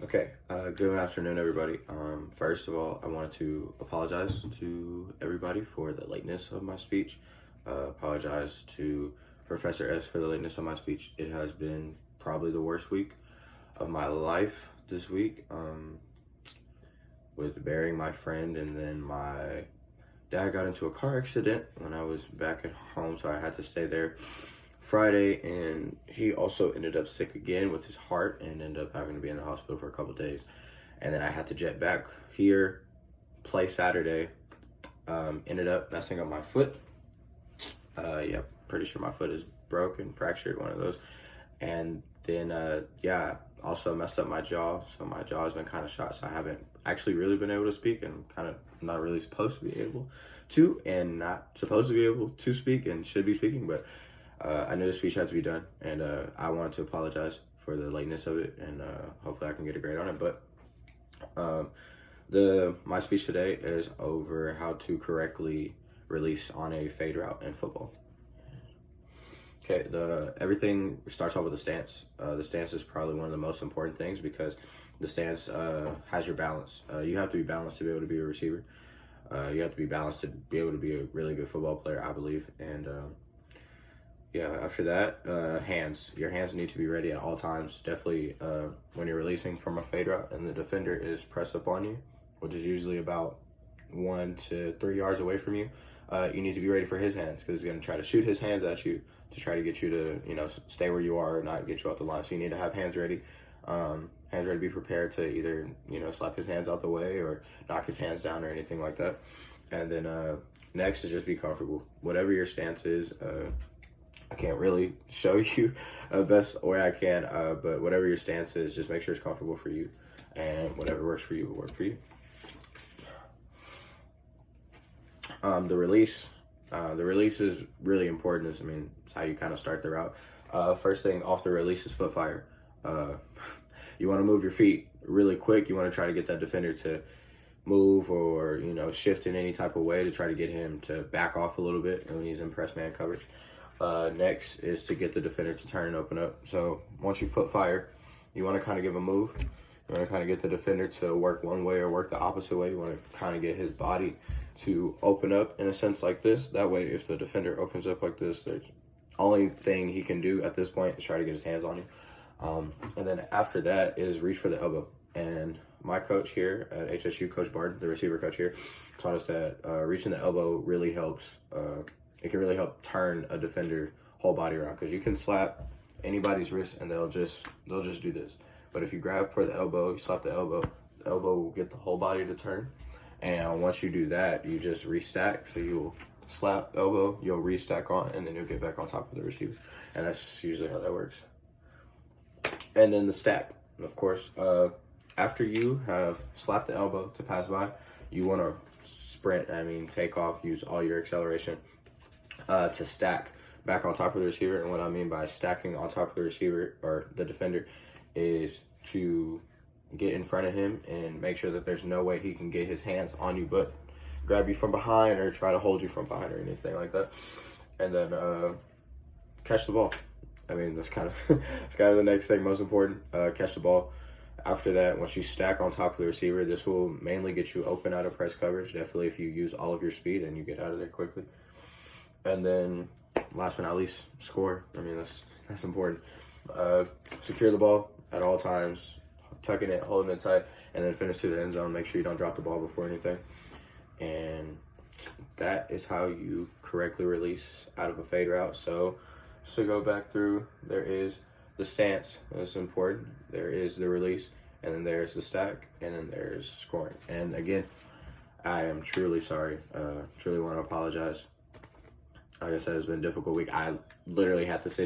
Okay, good afternoon, everybody. First of all, I wanted to apologize to everybody for the lateness of my speech. Apologize to Professor S for the lateness of my speech. It has been probably the worst week of my life this week, with burying my friend, and then my dad got into a car accident when I was back at home, so I had to stay there Friday, and he also ended up sick again with his heart and ended up having to be in the hospital for a couple days. And then I had to jet back here, play Saturday. Ended up messing up my foot. Yeah, pretty sure my foot is broken, fractured, one of those. And then, also messed up my jaw. So my jaw has been kind of shot. So I haven't actually really been able to speak, and kind of not really supposed to be able to, and not supposed to be able to speak and should be speaking. But I knew the speech had to be done, and I wanted to apologize for the lateness of it, and hopefully I can get a grade on it. But my speech today is over how to correctly release on a fade route in football. Okay, everything starts off with the stance. The stance is probably one of the most important things, because the stance has your balance. You have to be balanced to be able to be a receiver. You have to be balanced to be able to be a really good football player, I believe. And after that, hands. Your hands need to be ready at all times. Definitely when you're releasing from a fade route and the defender is pressed up on you, which is usually about 1 to 3 yards away from you. You need to be ready for his hands, because he's going to try to shoot his hands at you to try to get you to, stay where you are or not get you off the line. So you need to have hands ready. Hands ready to be prepared to either, slap his hands out the way or knock his hands down or anything like that. And then next is just be comfortable. Whatever your stance is, I can't really show you the best way I can, but whatever your stance is, just make sure it's comfortable for you. And whatever works for you will work for you. The release is really important. It's how you kind of start the route. First thing off the release is foot fire. You want to move your feet really quick. You want to try to get that defender to move or, shift in any type of way to try to get him to back off a little bit when he's in press man coverage. Next is to get the defender to turn and open up. So once you foot fire, you want to kind of give a move. You want to kind of get the defender to work one way or work the opposite way. You want to kind of get his body to open up in a sense like this. That way, if the defender opens up like this, there's only thing he can do at this point is try to get his hands on you. And then after that is reach for the elbow. And my coach here at HSU, Coach Bard, the receiver coach here, taught us that reaching the elbow really helps. It can really help turn a defender whole body around, because you can slap anybody's wrist and they'll just do this. But if you grab for the elbow, you slap the elbow will get the whole body to turn. And once you do that, you just restack. So you'll slap elbow, you'll restack on, and then you'll get back on top of the receiver. And that's usually how that works. And then the stack, of course, after you have slapped the elbow to pass by, you want to sprint, take off, use all your acceleration to stack back on top of the receiver. And what I mean by stacking on top of the receiver or the defender is to get in front of him and make sure that there's no way he can get his hands on you but grab you from behind or try to hold you from behind or anything like that. And then catch the ball. That's kind of the next thing, most important. Catch the ball. After that, once you stack on top of the receiver, this will mainly get you open out of press coverage. Definitely if you use all of your speed and you get out of there quickly. And then last but not least, score. That's important. Secure the ball at all times, tucking it, holding it tight, and then finish to the end zone. Make sure you don't drop the ball before anything. And that is how you correctly release out of a fade route. So to go back through, there is the stance, that's important. There is the release, and then there's the stack, and then there's scoring. And again, I am truly sorry. Truly want to apologize. Like I said, it's been a difficult week. I literally had to sit here